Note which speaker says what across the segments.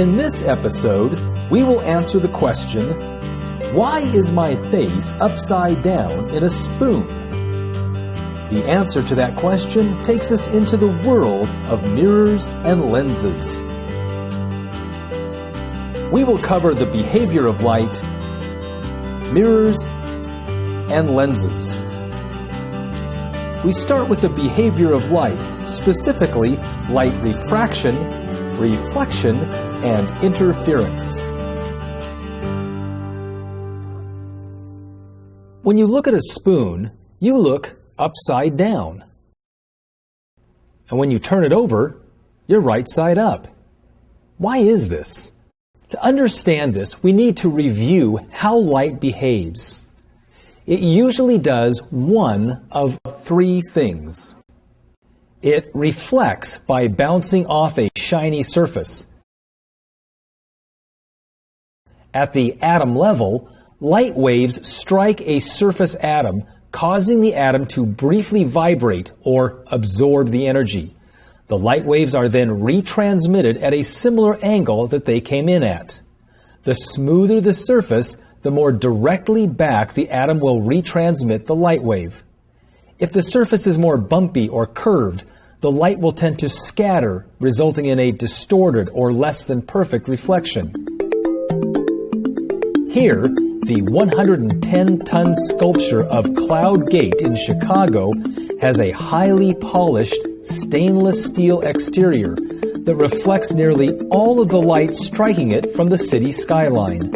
Speaker 1: In this episode, we will answer the question, why is my face upside down in a spoon? The answer to that question takes us into the world of mirrors and lenses. We will cover the behavior of light, mirrors, and lenses. We start with the behavior of light, specifically light refraction, reflection, and interference. When you look at a spoon, you look upside down. And when you turn it over, you're right side up. Why is this? To understand this, we need to review how light behaves. It usually does one of three things. It reflects by bouncing off a shiny surface. At the atom level, light waves strike a surface atom, causing the atom to briefly vibrate or absorb the energy. The light waves are then retransmitted at a similar angle that they came in at. The smoother the surface, the more directly back the atom will retransmit the light wave. If the surface is more bumpy or curved, the light will tend to scatter, resulting in a distorted or less than perfect reflection. Here, the 110-ton sculpture of Cloud Gate in Chicago has a highly polished stainless steel exterior that reflects nearly all of the light striking it from the city skyline.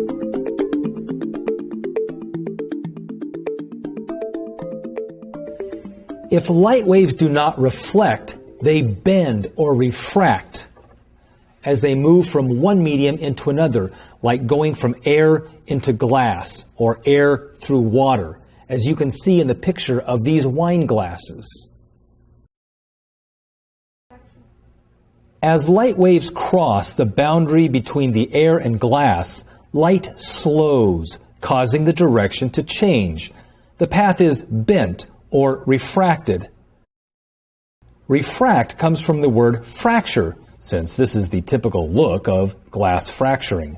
Speaker 1: If light waves do not reflect, they bend or refract as they move from one medium into another, like going from air into glass or air through water, as you can see in the picture of these wine glasses. As light waves cross the boundary between the air and glass, light slows, causing the direction to change. The path is bent or refracted. Refract comes from the word fracture, since this is the typical look of glass fracturing.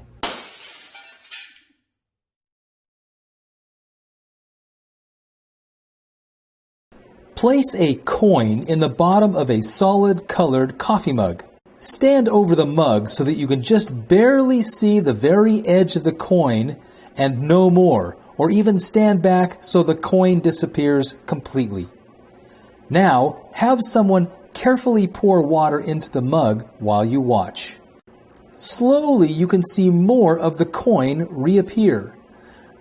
Speaker 1: Place a coin in the bottom of a solid-colored coffee mug. Stand over the mug so that you can just barely see the very edge of the coin and no more, or even stand back so the coin disappears completely. Now, have someone carefully pour water into the mug while you watch. Slowly, you can see more of the coin reappear.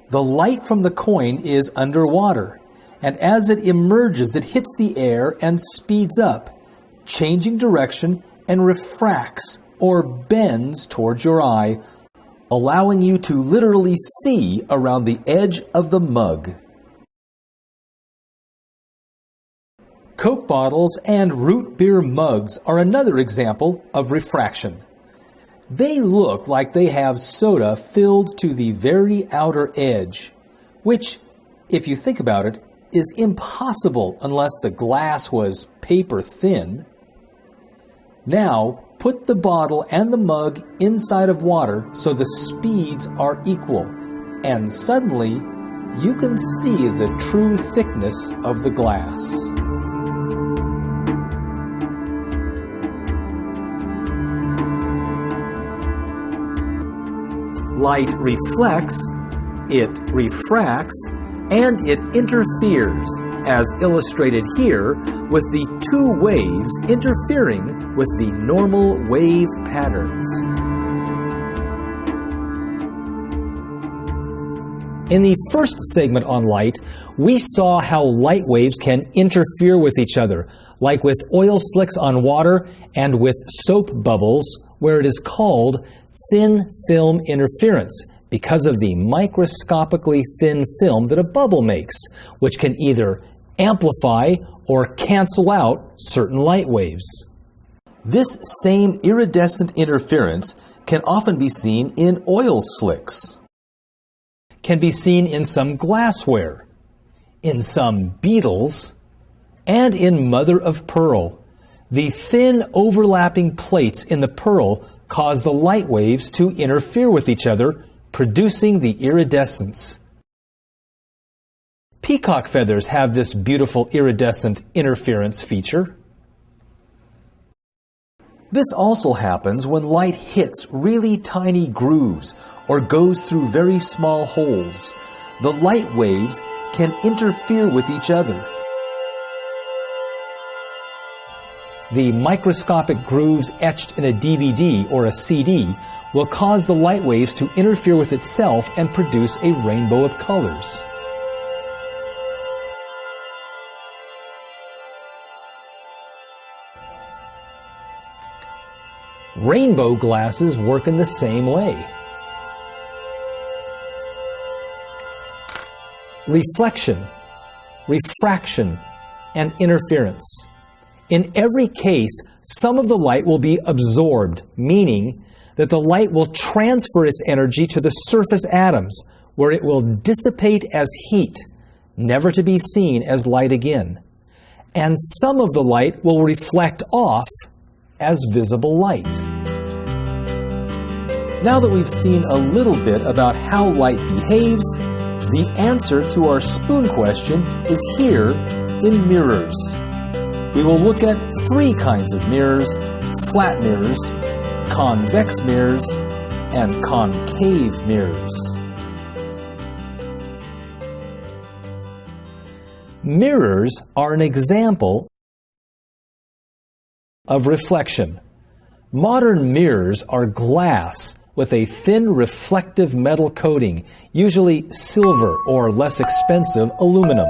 Speaker 1: The light from the coin is underwater, and as it emerges, it hits the air and speeds up, changing direction and refracts or bends towards your eye, allowing you to literally see around the edge of the mug. Coke bottles and root beer mugs are another example of refraction. They look like they have soda filled to the very outer edge, which, if you think about it, is impossible unless the glass was paper thin. Now, put the bottle and the mug inside of water so the speeds are equal, and suddenly you can see the true thickness of the glass. Light reflects, it refracts, and it interferes, as illustrated here, with the two waves interfering with the normal wave patterns. In the first segment on light, we saw how light waves can interfere with each other, like with oil slicks on water and with soap bubbles, where it is called thin film interference, because of the microscopically thin film that a bubble makes, which can either amplify or cancel out certain light waves. This same iridescent interference can often be seen in oil slicks, can be seen in some glassware, in some beetles, and in mother of pearl. The thin overlapping plates in the pearl cause the light waves to interfere with each other, producing the iridescence. Peacock feathers have this beautiful iridescent interference feature. This also happens when light hits really tiny grooves or goes through very small holes. The light waves can interfere with each other. The microscopic grooves etched in a DVD or a CD will cause the light waves to interfere with itself and produce a rainbow of colors. Rainbow glasses work in the same way. Reflection, refraction, and interference. In every case, some of the light will be absorbed, meaning that the light will transfer its energy to the surface atoms, where it will dissipate as heat, never to be seen as light again. And some of the light will reflect off as visible light. Now that we've seen a little bit about how light behaves, the answer to our spoon question is here in mirrors. We will look at three kinds of mirrors: flat mirrors, convex mirrors, and concave mirrors. Mirrors are an example of reflection. Modern mirrors are glass with a thin reflective metal coating, usually silver or less expensive aluminum.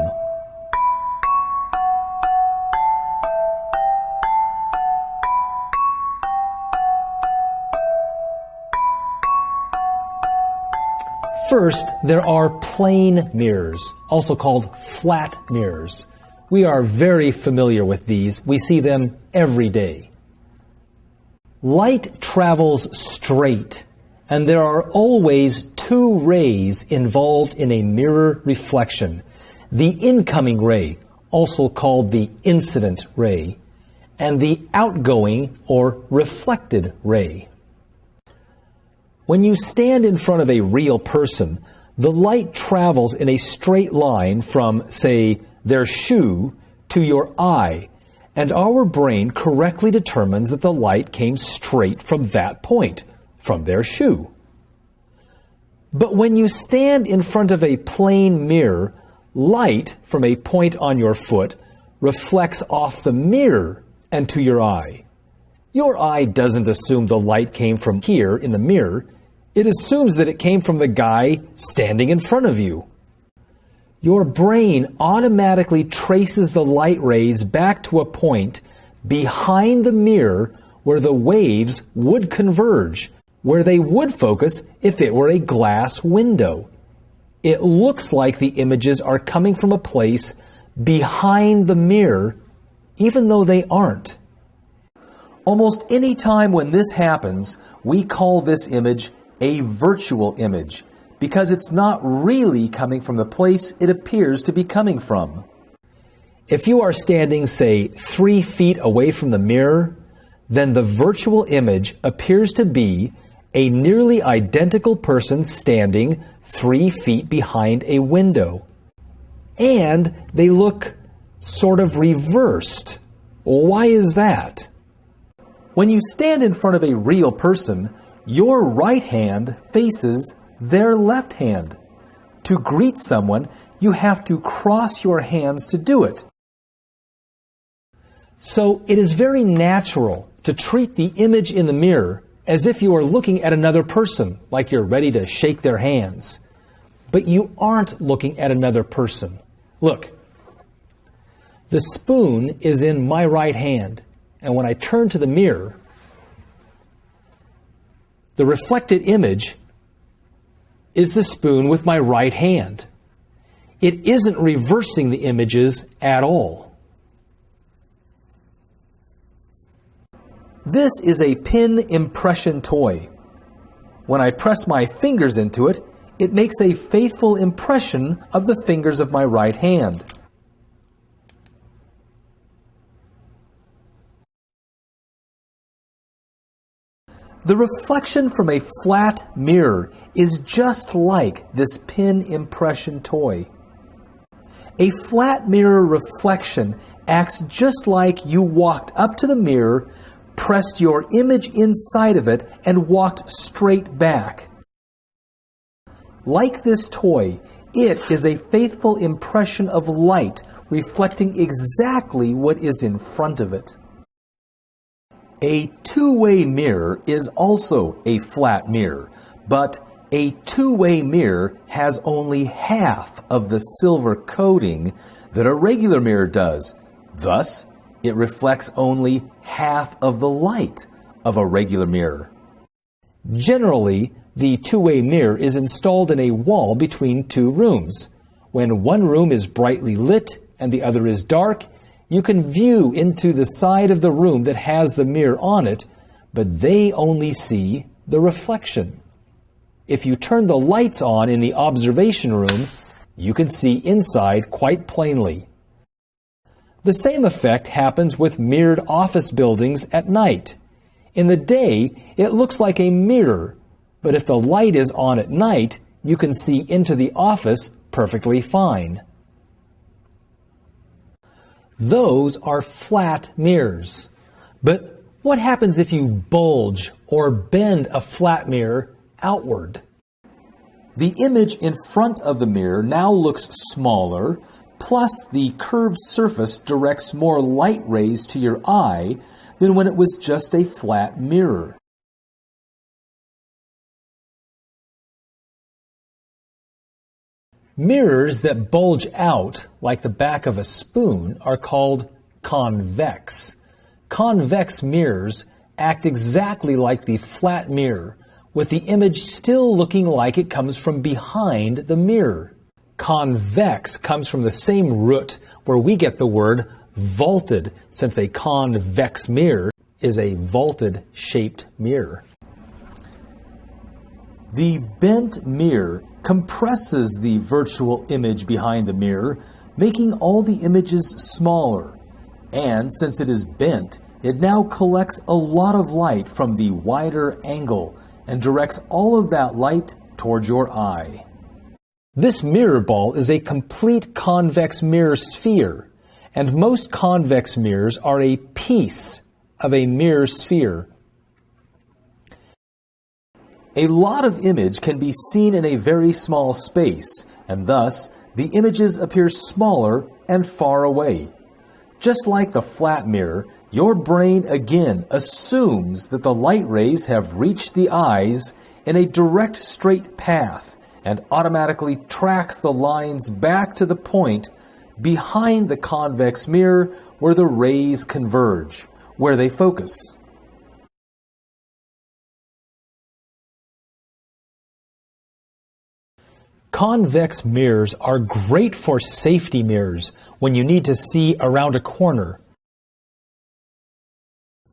Speaker 1: First, there are plane mirrors, also called flat mirrors. We are very familiar with these. We see them every day. Light travels straight, and there are always two rays involved in a mirror reflection: the incoming ray, also called the incident ray, and the outgoing or reflected ray. When you stand in front of a real person, the light travels in a straight line from, say, their shoe to your eye, and our brain correctly determines that the light came straight from that point, from their shoe. But when you stand in front of a plane mirror, light from a point on your foot reflects off the mirror and to your eye. Your eye doesn't assume the light came from here in the mirror. It assumes that it came from the guy standing in front of you. Your brain automatically traces the light rays back to a point behind the mirror where the waves would converge, where they would focus if it were a glass window. It looks like the images are coming from a place behind the mirror, even though they aren't. Almost any time when this happens, we call this image a virtual image, because it's not really coming from the place it appears to be coming from. If you are standing, say, 3 feet away from the mirror, then the virtual image appears to be a nearly identical person standing 3 feet behind a window. And they look sort of reversed. Why is that? When you stand in front of a real person, your right hand faces their left hand. To greet someone, you have to cross your hands to do it. So it is very natural to treat the image in the mirror as if you are looking at another person, like you're ready to shake their hands. But you aren't looking at another person. Look, the spoon is in my right hand, and when I turn to the mirror, the reflected image is the spoon with my right hand. It isn't reversing the images at all. This is a pin impression toy. When I press my fingers into it, it makes a faithful impression of the fingers of my right hand. The reflection from a flat mirror is just like this pin impression toy. A flat mirror reflection acts just like you walked up to the mirror, pressed your image inside of it, and walked straight back. Like this toy, it is a faithful impression of light reflecting exactly what is in front of it. A two-way mirror is also a flat mirror, but a two-way mirror has only half of the silver coating that a regular mirror does. Thus, it reflects only half of the light of a regular mirror. Generally, the two-way mirror is installed in a wall between two rooms. When one room is brightly lit and the other is dark, you can view into the side of the room that has the mirror on it, but they only see the reflection. If you turn the lights on in the observation room, you can see inside quite plainly. The same effect happens with mirrored office buildings at night. In the day, it looks like a mirror, but if the light is on at night, you can see into the office perfectly fine. Those are flat mirrors. But what happens if you bulge or bend a flat mirror outward? The image in front of the mirror now looks smaller, plus the curved surface directs more light rays to your eye than when it was just a flat mirror. Mirrors that bulge out, like the back of a spoon, are called convex. Convex mirrors act exactly like the flat mirror, with the image still looking like it comes from behind the mirror. Convex comes from the same root where we get the word vaulted, since a convex mirror is a vaulted-shaped mirror. The bent mirror compresses the virtual image behind the mirror, making all the images smaller. And since it is bent, it now collects a lot of light from the wider angle and directs all of that light towards your eye. This mirror ball is a complete convex mirror sphere, and most convex mirrors are a piece of a mirror sphere. A lot of image can be seen in a very small space, and thus the images appear smaller and far away. Just like the flat mirror, your brain again assumes that the light rays have reached the eyes in a direct straight path and automatically tracks the lines back to the point behind the convex mirror where the rays converge, where they focus. Convex mirrors are great for safety mirrors when you need to see around a corner.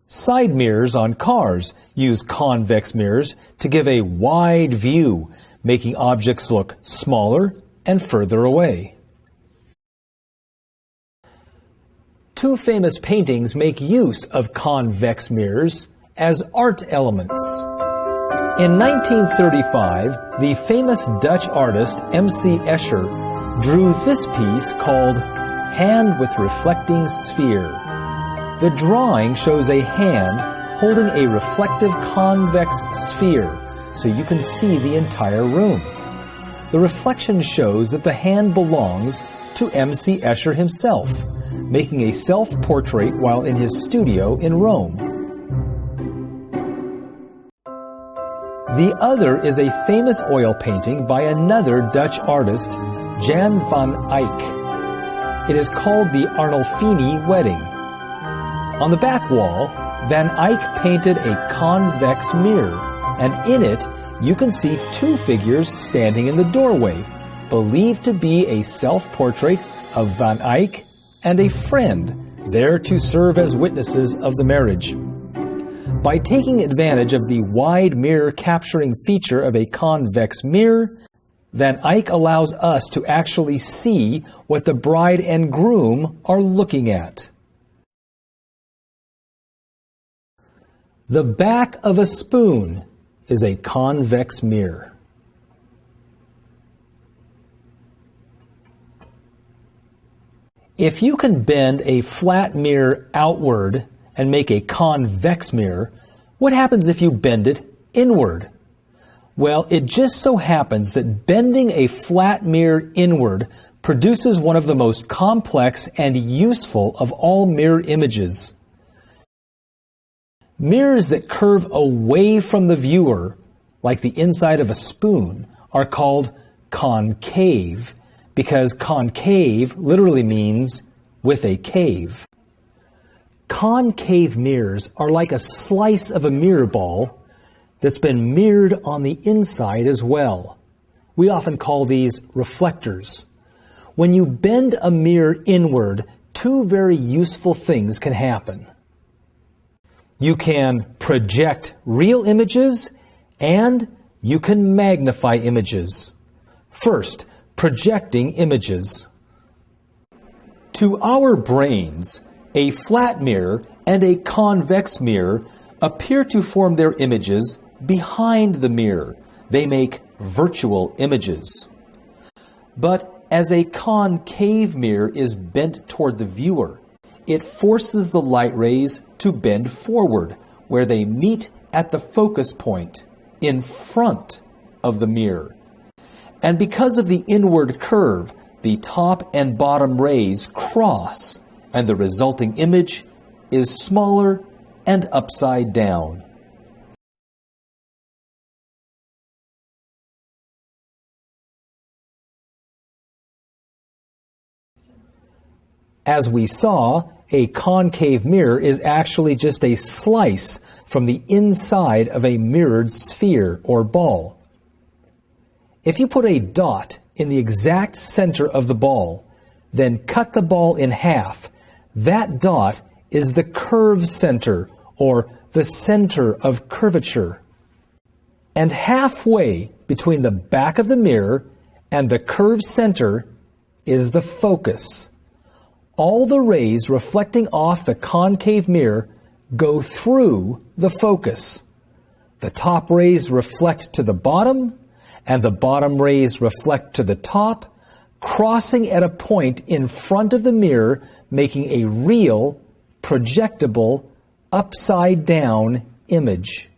Speaker 1: Side mirrors on cars use convex mirrors to give a wide view, making objects look smaller and further away. Two famous paintings make use of convex mirrors as art elements. In 1935, the famous Dutch artist M.C. Escher drew this piece called Hand with Reflecting Sphere. The drawing shows a hand holding a reflective convex sphere, so you can see the entire room. The reflection shows that the hand belongs to M.C. Escher himself, making a self-portrait while in his studio in Rome. The other is a famous oil painting by another Dutch artist, Jan van Eyck. It is called the Arnolfini Wedding. On the back wall, Van Eyck painted a convex mirror, and in it you can see two figures standing in the doorway, believed to be a self-portrait of Van Eyck and a friend, there to serve as witnesses of the marriage. By taking advantage of the wide mirror capturing feature of a convex mirror, Van Eyck allows us to actually see what the bride and groom are looking at. The back of a spoon is a convex mirror. If you can bend a flat mirror outward and make a convex mirror, what happens if you bend it inward? Well, it just so happens that bending a flat mirror inward produces one of the most complex and useful of all mirror images. Mirrors that curve away from the viewer, like the inside of a spoon, are called concave, because concave literally means with a cave. Concave mirrors are like a slice of a mirror ball that's been mirrored on the inside as well. We often call these reflectors. When you bend a mirror inward, two very useful things can happen. You can project real images and you can magnify images. First, projecting images. To our brains, a flat mirror and a convex mirror appear to form their images behind the mirror. They make virtual images. But as a concave mirror is bent toward the viewer, it forces the light rays to bend forward, where they meet at the focus point in front of the mirror. And because of the inward curve, the top and bottom rays cross, and the resulting image is smaller and upside down. As we saw, a concave mirror is actually just a slice from the inside of a mirrored sphere or ball. If you put a dot in the exact center of the ball, then cut the ball in half, that dot is the curve center, or the center of curvature. And halfway between the back of the mirror and the curved center is the focus. All the rays reflecting off the concave mirror go through the focus. The top rays reflect to the bottom, and the bottom rays reflect to the top, crossing at a point in front of the mirror, making a real, projectable, upside-down image.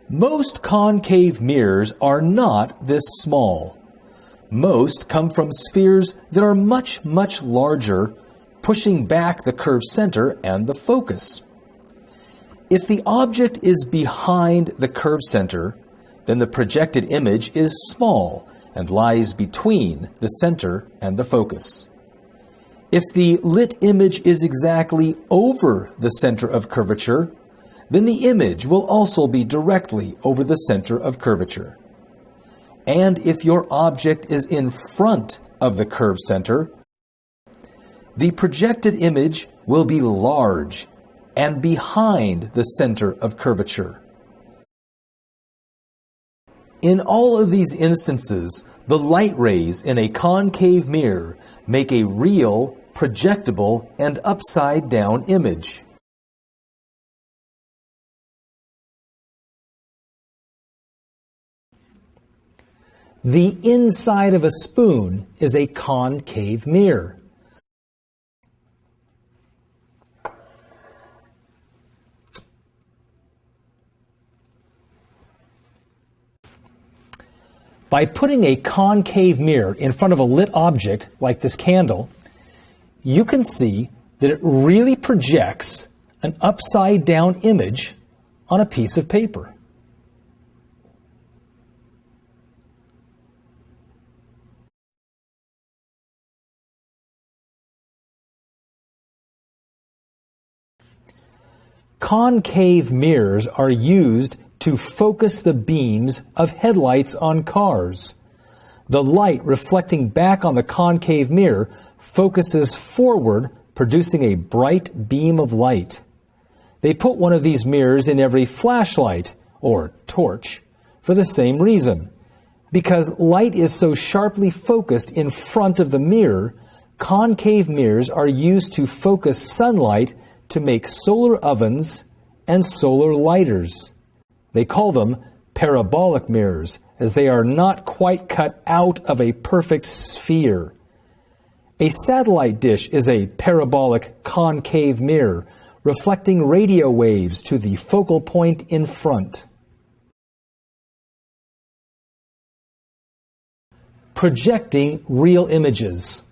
Speaker 1: Most concave mirrors are not this small. Most come from spheres that are much, much larger, pushing back the curved center and the focus. If the object is behind the curved center, then the projected image is small and lies between the center and the focus. If the lit image is exactly over the center of curvature, then the image will also be directly over the center of curvature. And if your object is in front of the curved center, the projected image will be large and behind the center of curvature. In all of these instances, the light rays in a concave mirror make a real, projectable, and upside-down image. The inside of a spoon is a concave mirror. By putting a concave mirror in front of a lit object, like this candle, you can see that it really projects an upside-down image on a piece of paper. Concave mirrors are used to focus the beams of headlights on cars. The light reflecting back on the concave mirror focuses forward, producing a bright beam of light. They put one of these mirrors in every flashlight, or torch, for the same reason. Because light is so sharply focused in front of the mirror, concave mirrors are used to focus sunlight to make solar ovens and solar lighters. They call them parabolic mirrors, as they are not quite cut out of a perfect sphere. A satellite dish is a parabolic concave mirror, reflecting radio waves to the focal point in front. Projecting real images.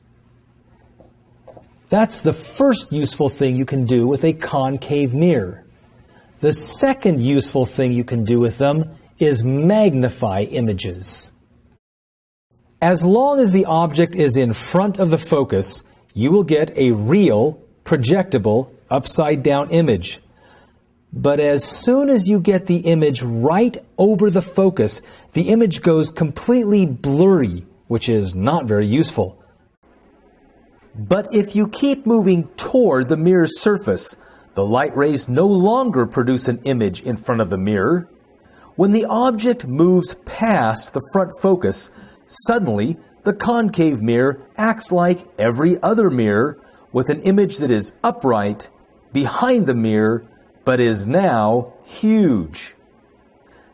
Speaker 1: That's the first useful thing you can do with a concave mirror. The second useful thing you can do with them is magnify images. As long as the object is in front of the focus, you will get a real, projectable, upside-down image. But as soon as you get the image right over the focus, the image goes completely blurry, which is not very useful. But if you keep moving toward the mirror's surface, the light rays no longer produce an image in front of the mirror. When the object moves past the front focus, suddenly the concave mirror acts like every other mirror, with an image that is upright behind the mirror, but is now huge.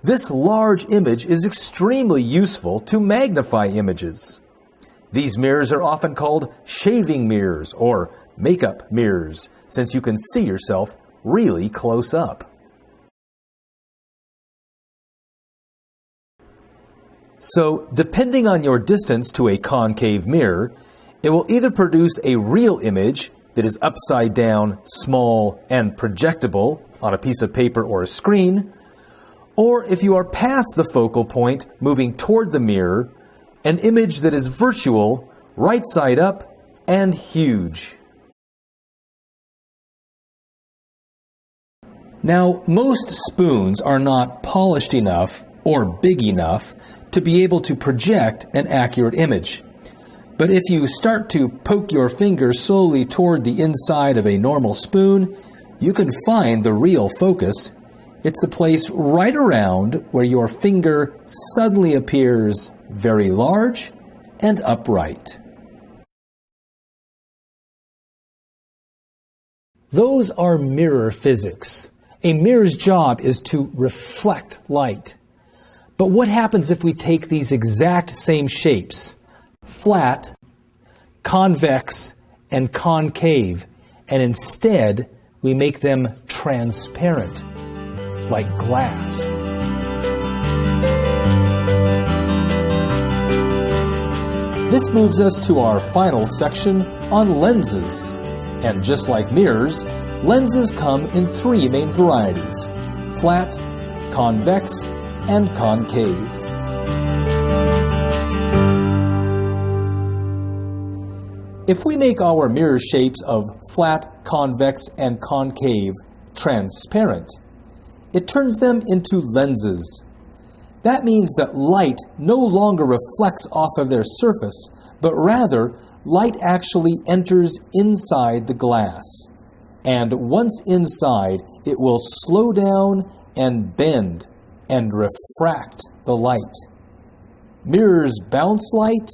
Speaker 1: This large image is extremely useful to magnify images. These mirrors are often called shaving mirrors or makeup mirrors, since you can see yourself really close up. So, depending on your distance to a concave mirror, it will either produce a real image that is upside down, small, and projectable on a piece of paper or a screen, or if you are past the focal point, moving toward the mirror, an image that is virtual, right side up, and huge. Now, most spoons are not polished enough or big enough to be able to project an accurate image. But if you start to poke your finger slowly toward the inside of a normal spoon, you can find the real focus. It's the place right around where your finger suddenly appears very large and upright. Those are mirror physics. A mirror's job is to reflect light. But what happens if we take these exact same shapes, flat, convex, and concave, and instead we make them transparent, like glass? This moves us to our final section on lenses. And just like mirrors, lenses come in three main varieties: flat, convex, and concave. If we make our mirror shapes of flat, convex, and concave transparent, it turns them into lenses. That means that light no longer reflects off of their surface, but rather light actually enters inside the glass. And once inside, it will slow down and bend and refract the light. Mirrors bounce light,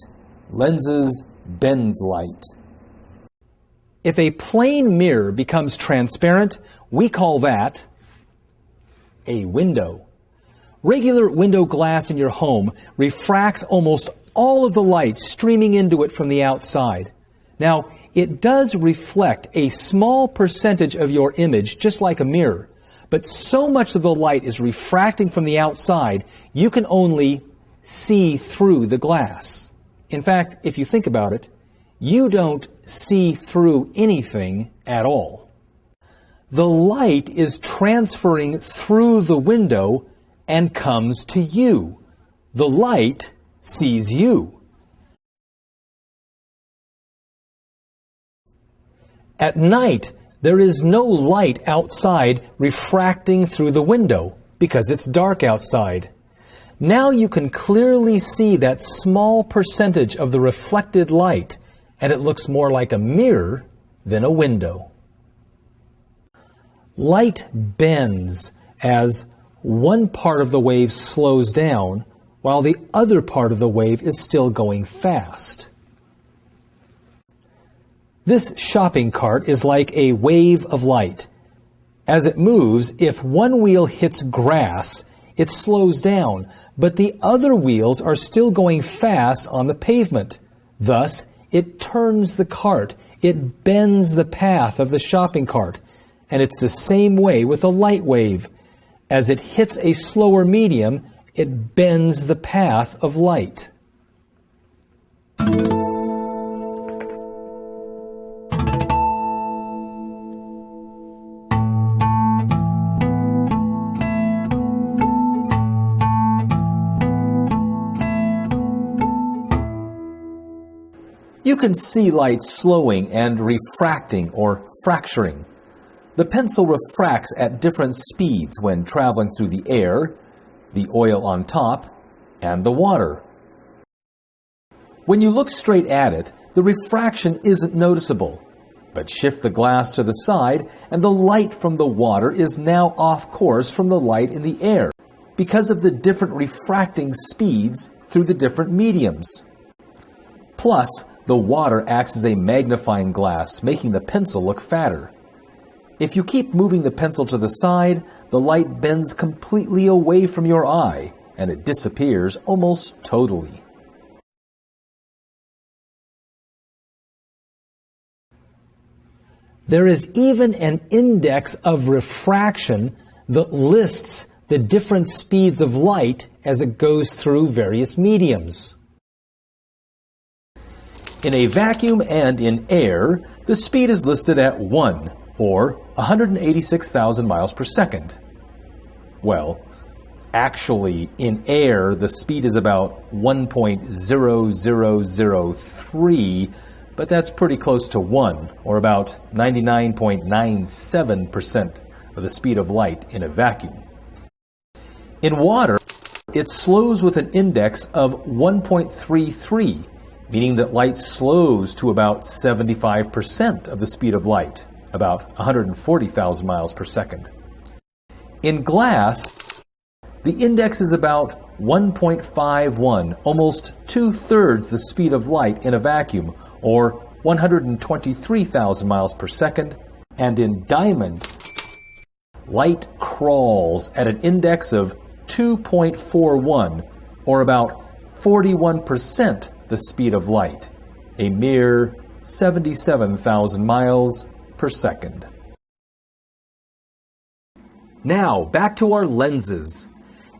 Speaker 1: lenses bend light. If a plain mirror becomes transparent, we call that a window. Regular window glass in your home refracts almost all of the light streaming into it from the outside. Now, it does reflect a small percentage of your image, just like a mirror, but so much of the light is refracting from the outside, you can only see through the glass. In fact, if you think about it, you don't see through anything at all. The light is transferring through the window and comes to you. The light sees you. At night, there is no light outside refracting through the window because it's dark outside. Now you can clearly see that small percentage of the reflected light, and it looks more like a mirror than a window. Light bends as one part of the wave slows down while the other part of the wave is still going fast. This shopping cart is like a wave of light. As it moves, if one wheel hits grass, it slows down, but the other wheels are still going fast on the pavement. Thus, it turns the cart. It bends the path of the shopping cart. And it's the same way with a light wave. As it hits a slower medium, it bends the path of light. You can see light slowing and refracting or fracturing. The pencil refracts at different speeds when traveling through the air, the oil on top, and the water. When you look straight at it, the refraction isn't noticeable. But shift the glass to the side, and the light from the water is now off course from the light in the air because of the different refracting speeds through the different mediums. Plus, the water acts as a magnifying glass, making the pencil look fatter. If you keep moving the pencil to the side, the light bends completely away from your eye, and it disappears almost totally. There is even an index of refraction that lists the different speeds of light as it goes through various mediums. In a vacuum and in air, the speed is listed at 1, or 186,000 miles per second. Well, actually, in air, the speed is about 1.0003, but that's pretty close to 1, or about 99.97% of the speed of light in a vacuum. In water, it slows with an index of 1.33, meaning that light slows to about 75% of the speed of light, about 140,000 miles per second. In glass, the index is about 1.51, almost 2/3 the speed of light in a vacuum, or 123,000 miles per second. And in diamond, light crawls at an index of 2.41, or about 41% the speed of light, a mere 77,000 miles per second. Now, back to our lenses.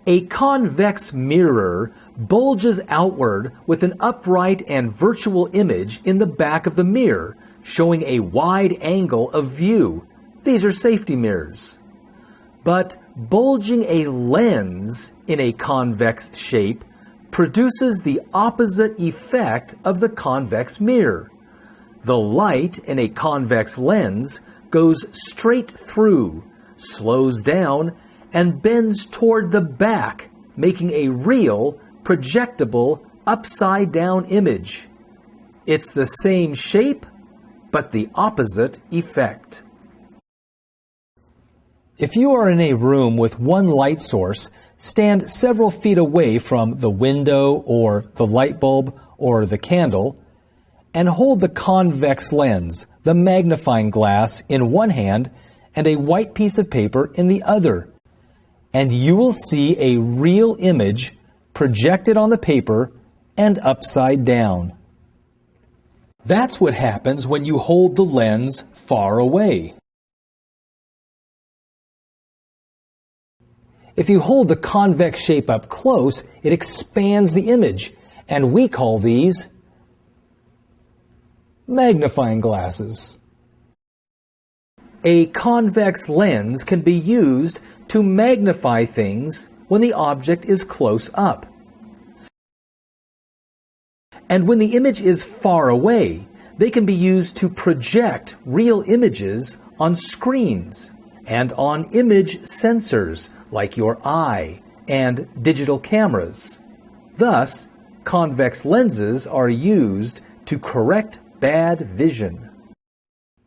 Speaker 1: A convex mirror bulges outward with an upright and virtual image in the back of the mirror, showing a wide angle of view. These are safety mirrors. But bulging a lens in a convex shape produces the opposite effect of the convex mirror. The light in a convex lens goes straight through, slows down, and bends toward the back, making a real, projectable, upside-down image. It's the same shape, but the opposite effect. If you are in a room with one light source, stand several feet away from the window or the light bulb or the candle, and hold the convex lens, the magnifying glass, in one hand and a white piece of paper in the other. And you will see a real image projected on the paper and upside down. That's what happens when you hold the lens far away. If you hold the convex shape up close, it expands the image, and we call these magnifying glasses. A convex lens can be used to magnify things when the object is close up. And when the image is far away, they can be used to project real images on screens and on image sensors like your eye and digital cameras. Thus, convex lenses are used to correct bad vision.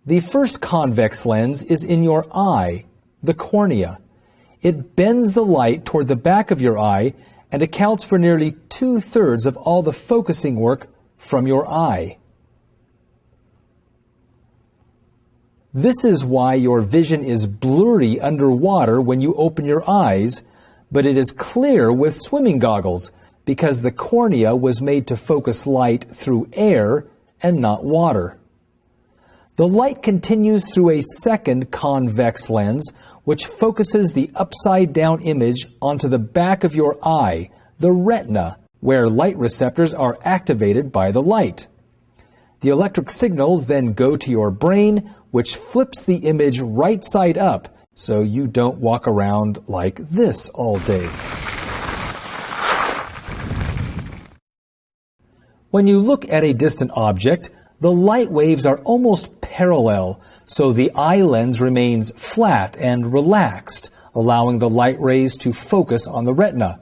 Speaker 1: The first convex lens is in your eye, the cornea. It bends the light toward the back of your eye and accounts for nearly 2/3 of all the focusing work from your eye. This is why your vision is blurry underwater when you open your eyes, but it is clear with swimming goggles because the cornea was made to focus light through air and not water. The light continues through a second convex lens, which focuses the upside-down image onto the back of your eye, the retina, where light receptors are activated by the light. The electric signals then go to your brain, which flips the image right side up, so you don't walk around like this all day. When you look at a distant object, the light waves are almost parallel, so the eye lens remains flat and relaxed, allowing the light rays to focus on the retina.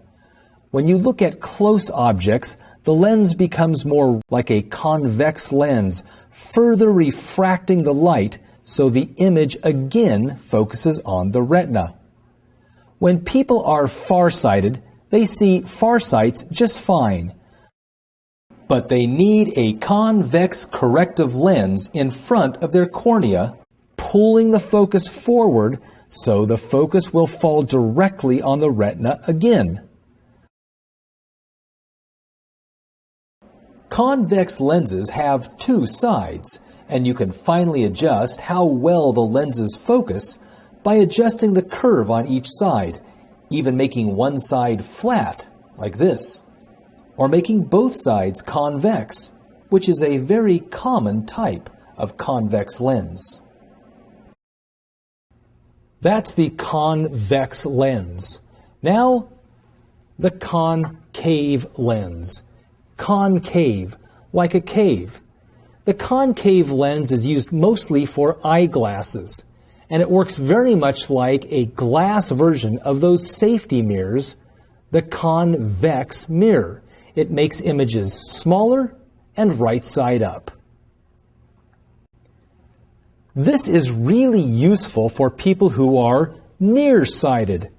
Speaker 1: When you look at close objects, the lens becomes more like a convex lens, further refracting the light so the image again focuses on the retina. When people are farsighted, they see farsights just fine. But they need a convex corrective lens in front of their cornea, pulling the focus forward so the focus will fall directly on the retina again. Convex lenses have two sides, and you can finally adjust how well the lenses focus by adjusting the curve on each side, even making one side flat, like this, or making both sides convex, which is a very common type of convex lens. That's the convex lens. Now, the concave lens. Concave, like a cave. The concave lens is used mostly for eyeglasses, and it works very much like a glass version of those safety mirrors, the convex mirror. It makes images smaller and right side up. This is really useful for people who are nearsighted.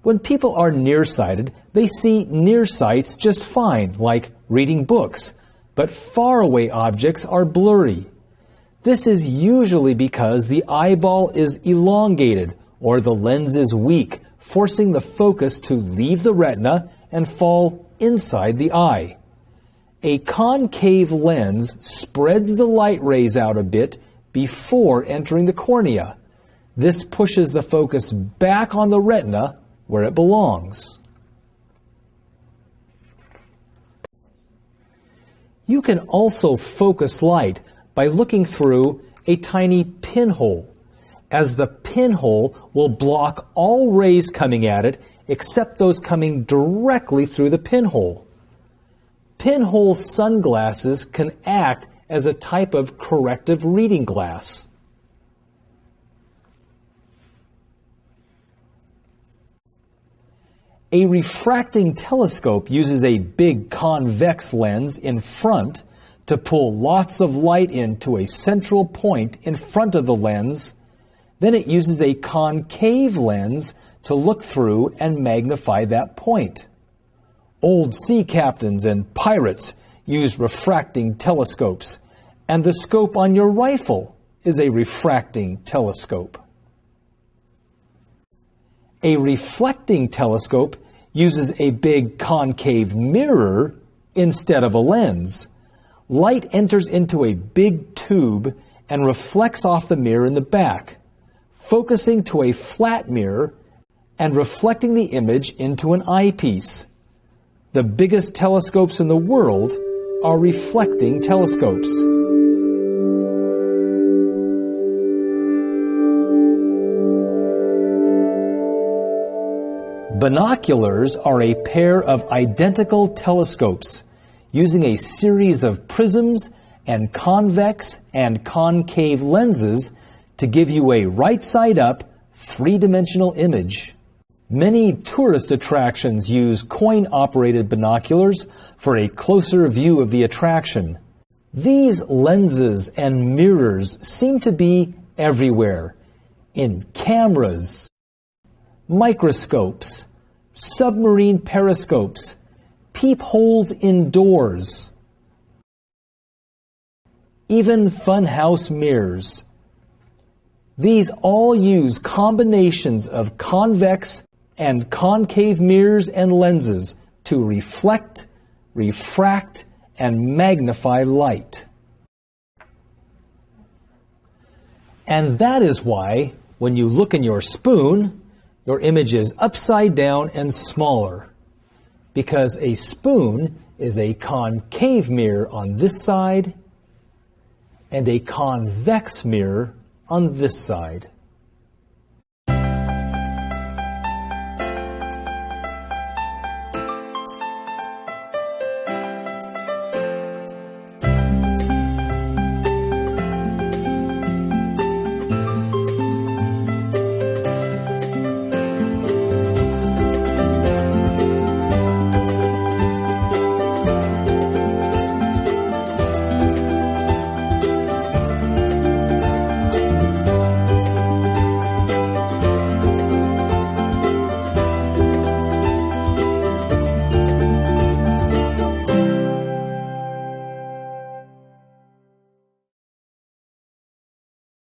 Speaker 1: When people are nearsighted, they see near sights just fine, like reading books, but faraway objects are blurry. This is usually because the eyeball is elongated or the lens is weak, forcing the focus to leave the retina and fall inside the eye. A concave lens spreads the light rays out a bit before entering the cornea. This pushes the focus back on the retina where it belongs. You can also focus light by looking through a tiny pinhole, as the pinhole will block all rays coming at it except those coming directly through the pinhole. Pinhole sunglasses can act as a type of corrective reading glass. A refracting telescope uses a big convex lens in front to pull lots of light into a central point in front of the lens. Then it uses a concave lens to look through and magnify that point. Old sea captains and pirates use refracting telescopes, and the scope on your rifle is a refracting telescope. A reflecting telescope uses a big concave mirror instead of a lens. Light enters into a big tube and reflects off the mirror in the back, focusing to a flat mirror and reflecting the image into an eyepiece. The biggest telescopes in the world are reflecting telescopes. Binoculars are a pair of identical telescopes using a series of prisms and convex and concave lenses to give you a right-side-up, three-dimensional image. Many tourist attractions use coin-operated binoculars for a closer view of the attraction. These lenses and mirrors seem to be everywhere, in cameras, microscopes, submarine periscopes, peepholes indoors, even funhouse mirrors. These all use combinations of convex and concave mirrors and lenses to reflect, refract, and magnify light. And that is why, when you look in your spoon, your image is upside down and smaller, because a spoon is a concave mirror on this side and a convex mirror on this side.